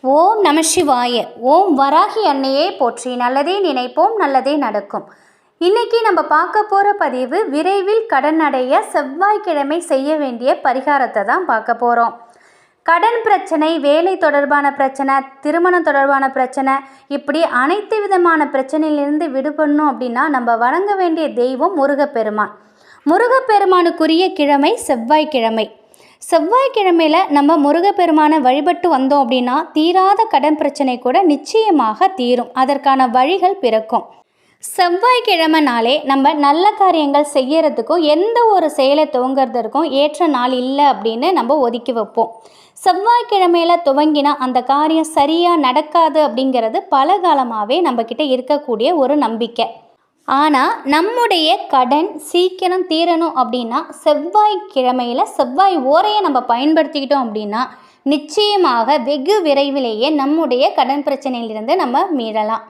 ஓம் நம சிவாய. ஓம் வராகி அன்னையே போற்றி. நல்லதே நினைப்போம், நல்லதே நடக்கும். இன்னைக்கு நம்ம பார்க்க போகிற பதிவு விரைவில் கடன் அடைய செவ்வாய்க்கிழமை செய்ய வேண்டிய பரிகாரத்தை தான் பார்க்க போகிறோம். கடன் பிரச்சனை, வேலை தொடர்பான பிரச்சனை, திருமணம் தொடர்பான பிரச்சனை, இப்படி அனைத்து விதமான பிரச்சனையிலிருந்து விடுபடணும் அப்படின்னா நம்ம வணங்க வேண்டிய தெய்வம் முருகப்பெருமான். முருகப்பெருமானுக்குரிய கிழமை செவ்வாய்க்கிழமை. செவ்வாய்க்கிழமையில் நம்ம முருகப்பெருமானை வழிபட்டு வந்தோம் அப்படின்னா தீராத கடன் பிரச்சனை கூட நிச்சயமாக தீரும். அதற்கான வழிகள் பிறக்கும். செவ்வாய்க்கிழமைனாலே நம்ம நல்ல காரியங்கள் செய்யறதுக்கும் எந்த ஒரு செயலை துவங்கிறதுக்கும் ஏற்ற நாள் இல்லை அப்படின்னு நம்ம ஒதுக்கி வைப்போம். செவ்வாய்க்கிழமையில் துவங்கினா அந்த காரியம் சரியாக நடக்காது அப்படிங்கிறது பல காலமாகவே நம்மக்கிட்ட இருக்கக்கூடிய ஒரு நம்பிக்கை. ஆனால் நம்முடைய கடன் சீக்கிரம் தீரணும் அப்படின்னா செவ்வாய்க்கிழமையில் செவ்வாய் ஓரையை நம்ம பயன்படுத்திக்கிட்டோம் அப்படின்னா நிச்சயமாக வெகு விரைவிலேயே நம்முடைய கடன் பிரச்சனையிலிருந்து நம்ம மீளலாம்.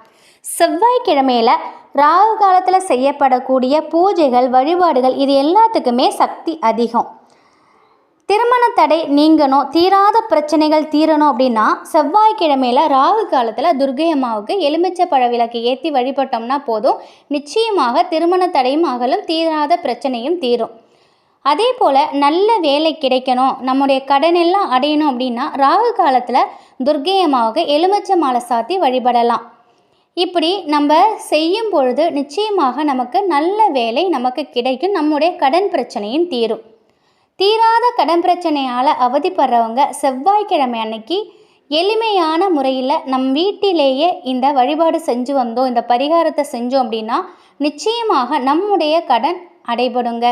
செவ்வாய்க்கிழமையில் ராகு காலத்தில் செய்யப்படக்கூடிய பூஜைகள், வழிபாடுகள் இது எல்லாத்துக்குமே சக்தி அதிகம். திருமண தடை நீங்கணும், தீராத பிரச்சனைகள் தீரணும் அப்படின்னா செவ்வாய்க்கிழமையில் ராகு காலத்தில் துர்க்கை அம்மாவுக்கு எலுமிச்சை பழ விளக்கு ஏற்றி வழிபட்டோம்னா போதும். நிச்சயமாக திருமண தடையும் அகலும், தீராத பிரச்சனையும் தீரும். அதே போல் நல்ல வேலை கிடைக்கணும், நம்முடைய கடன் எல்லாம் அடையணும் அப்படின்னா ராகு காலத்தில் துர்க்கை அம்மாவுக்கு எலுமிச்சை மாலை சாத்தி வழிபடலாம். இப்படி நம்ம செய்யும் பொழுது நிச்சயமாக நமக்கு நல்ல வேலை நமக்கு கிடைக்கும், நம்முடைய கடன் பிரச்சனையும் தீரும். தீராத கடன் பிரச்சனையால் அவதிப்படுறவங்க செவ்வாய்க்கிழமை அன்னைக்கு எளிமையான முறையில் நம் வீட்டிலேயே இந்த வழிபாடு செஞ்சு வந்தோம், இந்த பரிகாரத்தை செஞ்சோம் அப்படின்னா நிச்சயமாக நம்முடைய கடன் அடைபடுங்க.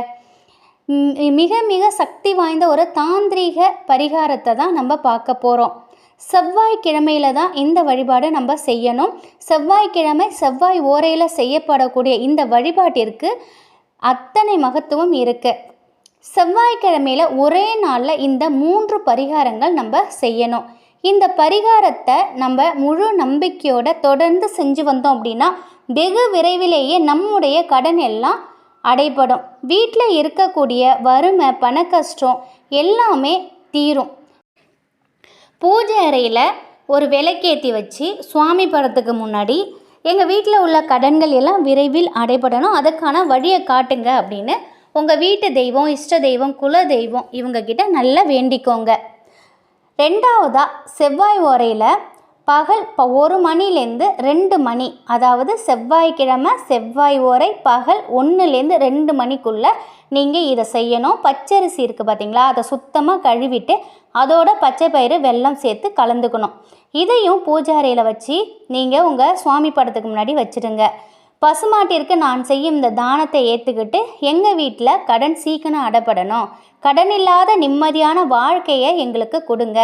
மிக மிக சக்தி வாய்ந்த ஒரு தாந்திரீக பரிகாரத்தை தான் நம்ம பார்க்க போகிறோம். செவ்வாய்க்கிழமையில் தான் இந்த வழிபாடு நம்ம செய்யணும். செவ்வாய்க்கிழமை செவ்வாய் ஓரையில் செய்யப்படக்கூடிய இந்த வழிபாட்டிற்கு அத்தனை மகத்துவம் இருக்குது. செவ்வாய்க்கிழமையில் ஒரே நாளில் இந்த 3 பரிகாரங்கள் நம்ம செய்யணும். இந்த பரிகாரத்தை நம்ம முழு நம்பிக்கையோடு தொடர்ந்து செஞ்சு வந்தோம் அப்படின்னா வெகு விரைவிலேயே நம்முடைய கடன் எல்லாம் அடைபடும். வீட்டில் இருக்கக்கூடிய வறுமை, பண கஷ்டம் எல்லாமே தீரும். பூஜை அறையில் ஒரு விளக்கேற்றி வச்சு சுவாமி படத்துக்கு முன்னாடி எங்கள் வீட்டில் உள்ள கடன்கள் எல்லாம் விரைவில் அடைபடணும், அதுக்கான வழியை காட்டுங்க அப்படின்னு உங்கள் வீட்டு தெய்வம், இஷ்ட தெய்வம், குல தெய்வம் இவங்கக்கிட்ட நல்லா வேண்டிக்கோங்க. ரெண்டாவதாக செவ்வாய் ஓரையில் பகல் 1 மணிலேருந்து 2 மணி, அதாவது செவ்வாய்க்கிழமை செவ்வாய் ஓரை பகல் 1லேருந்து 2 மணிக்குள்ளே நீங்கள் இதை செய்யணும். பச்சரிசி இருக்குது பார்த்தீங்களா, அதை சுத்தமாக கழுவிட்டு அதோட பச்சை பயிறு வெல்லம் சேர்த்து கலந்துக்கணும். இதையும் பூஜை அறையில் வச்சு நீங்கள் உங்கள் சுவாமி படத்துக்கு முன்னாடி வச்சுடுங்க. பசுமாட்டிற்கு நான் செய்யும் இந்த தானத்தை ஏற்றுக்கிட்டு எங்கள் வீட்டில் கடன் சீக்கிரம் அடைபடணும், கடன் இல்லாத நிம்மதியான வாழ்க்கையை எங்களுக்கு கொடுங்க,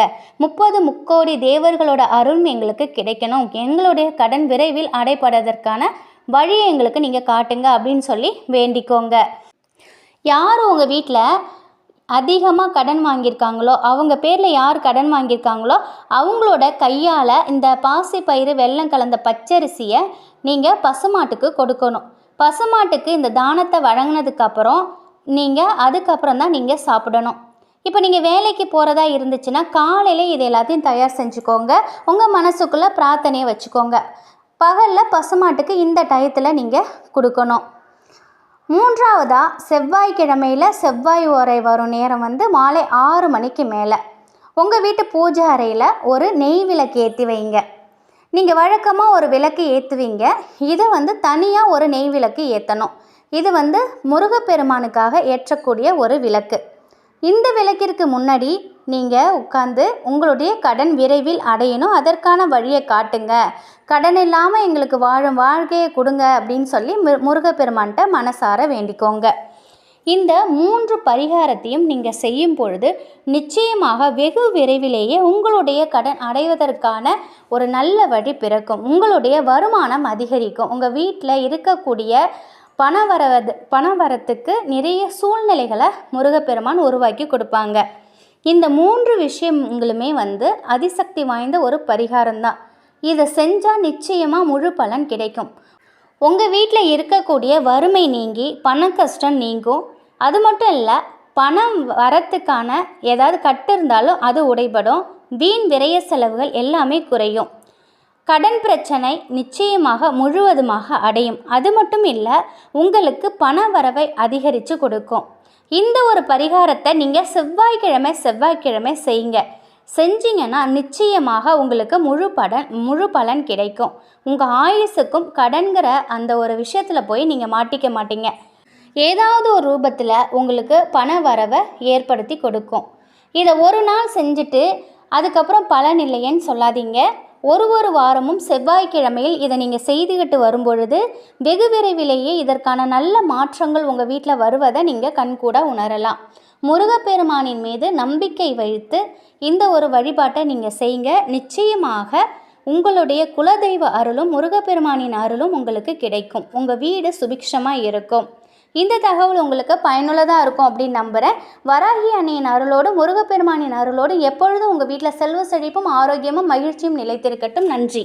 30 முக்கோடி தேவர்களோட அருள் எங்களுக்கு கிடைக்கணும், எங்களுடைய கடன் விரைவில் அடைபடுவதற்கான வழியை எங்களுக்கு நீங்கள் காட்டுங்க அப்படின்னு சொல்லி வேண்டிக்கோங்க. யார் உங்கள் வீட்டில் அதிகமாக கடன் வாங்கியிருக்காங்களோ, அவங்க பேரில் யார் கடன் வாங்கியிருக்காங்களோ அவங்களோட கையால் இந்த பாசி பயிறு வெல்லம் கலந்த பச்சரிசியை நீங்கள் பசுமாட்டுக்கு கொடுக்கணும். பசுமாட்டுக்கு இந்த தானத்தை வழங்கினதுக்கப்புறம் அதுக்கப்புறம் தான் நீங்கள் சாப்பிடணும். இப்போ நீங்கள் வேலைக்கு போகிறதா இருந்துச்சுன்னா காலையில் இது எல்லாத்தையும் தயார் செஞ்சுக்கோங்க. உங்கள் மனசுக்குள்ளே பிரார்த்தனையை வச்சுக்கோங்க. பகலில் பசுமாட்டுக்கு இந்த டயத்தில் நீங்கள் கொடுக்கணும். மூன்றாவதாக செவ்வாய்க்கிழமையில் செவ்வாய் ஓரை வரும் நேரம் மாலை 6 மணிக்கு மேலே உங்கள் வீட்டு பூஜை அறையில் ஒரு நெய் விளக்கு ஏற்றி வைங்க. நீங்கள் வழக்கமாக ஒரு விளக்கு ஏற்றுவீங்க, இதை தனியாக ஒரு நெய் விளக்கு ஏற்றணும். இது முருகப்பெருமானுக்காக ஏற்றக்கூடிய ஒரு விளக்கு. இந்த விளக்கிற்கு முன்னாடி நீங்கள் உட்காந்து உங்களுடைய கடன் விரைவில் அடையணும், அதற்கான வழியை காட்டுங்க, கடன் இல்லாமல் எங்களுக்கு வாழும் வாழ்க்கையை கொடுங்க அப்படின்னு சொல்லி முருகப்பெருமான்கிட்ட மனசார வேண்டிக்கோங்க. இந்த 3 பரிகாரத்தையும் நீங்கள் செய்யும் பொழுது நிச்சயமாக வெகு விரைவிலேயே உங்களுடைய கடன் அடைவதற்கான ஒரு நல்ல வழி பிறக்கும். உங்களுடைய வருமானம் அதிகரிக்கும். உங்கள் வீட்டில் இருக்கக்கூடிய பணவரத்துக்கு நிறைய சூழ்நிலைகளை முருகப்பெருமான் உருவாக்கி கொடுப்பாங்க. இந்த 3 விஷயங்களுமே அதிசக்தி வாய்ந்த ஒரு பரிகாரம்தான். இதை செஞ்சால் நிச்சயமாக முழு பலன் கிடைக்கும். உங்கள் வீட்டில் இருக்கக்கூடிய வறுமை நீங்கி பண கஷ்டம் நீங்கும். அது மட்டும் இல்லை, பணம் வரத்துக்கான ஏதாவது கட்டு இருந்தாலும் அது உடைபடும். வீண் விரய செலவுகள் எல்லாமே குறையும். கடன் பிரச்சனை நிச்சயமாக முழுவதுமாக அடையும். அது மட்டும் இல்லை, உங்களுக்கு பண வரவை அதிகரித்து கொடுக்கும். இந்த ஒரு பரிகாரத்தை நீங்கள் செவ்வாய்க்கிழமை செய்யுங்க. செஞ்சீங்கன்னா நிச்சயமாக உங்களுக்கு முழு பலன் கிடைக்கும். உங்கள் ஆயுசுக்கும் கடன்கிற அந்த ஒரு விஷயத்தில் போய் நீங்கள் மாட்டிக்க மாட்டீங்க. ஏதாவது ஒரு ரூபத்தில் உங்களுக்கு பண வரவை ஏற்படுத்தி கொடுக்கும். இதை ஒரு நாள் செஞ்சுட்டு அதுக்கப்புறம் பலன் இல்லையேன்னு சொல்லாதீங்க. ஒரு வாரமும் செவ்வாய்க்கிழமையில் இதை நீங்கள் செய்துக்கிட்டு வரும்பொழுது வெகு விரைவிலேயே இதற்கான நல்ல மாற்றங்கள் உங்கள் வீட்டில் வருவதை நீங்கள் கண்கூட உணரலாம். முருகப்பெருமானின் மீது நம்பிக்கை வைத்து இந்த ஒரு வழிபாட்டை நீங்கள் செய்யுங்க. நிச்சயமாக உங்களுடைய குலதெய்வ அருளும் முருகப்பெருமானின் அருளும் உங்களுக்கு கிடைக்கும். உங்கள் வீடு சுபிக்ஷமாக இருக்கும். இந்த தகவல் உங்களுக்கு பயனுள்ளதாக இருக்கும் அப்படின்னு நம்புகிறேன். வராகி அன்னையின் அருளோடு முருகப்பெருமானின் அருளோடு எப்பொழுதும் உங்கள் வீட்டில் செல்வ செழிப்பும் ஆரோக்கியமும் மகிழ்ச்சியும் நிலைத்திருக்கட்டும். நன்றி.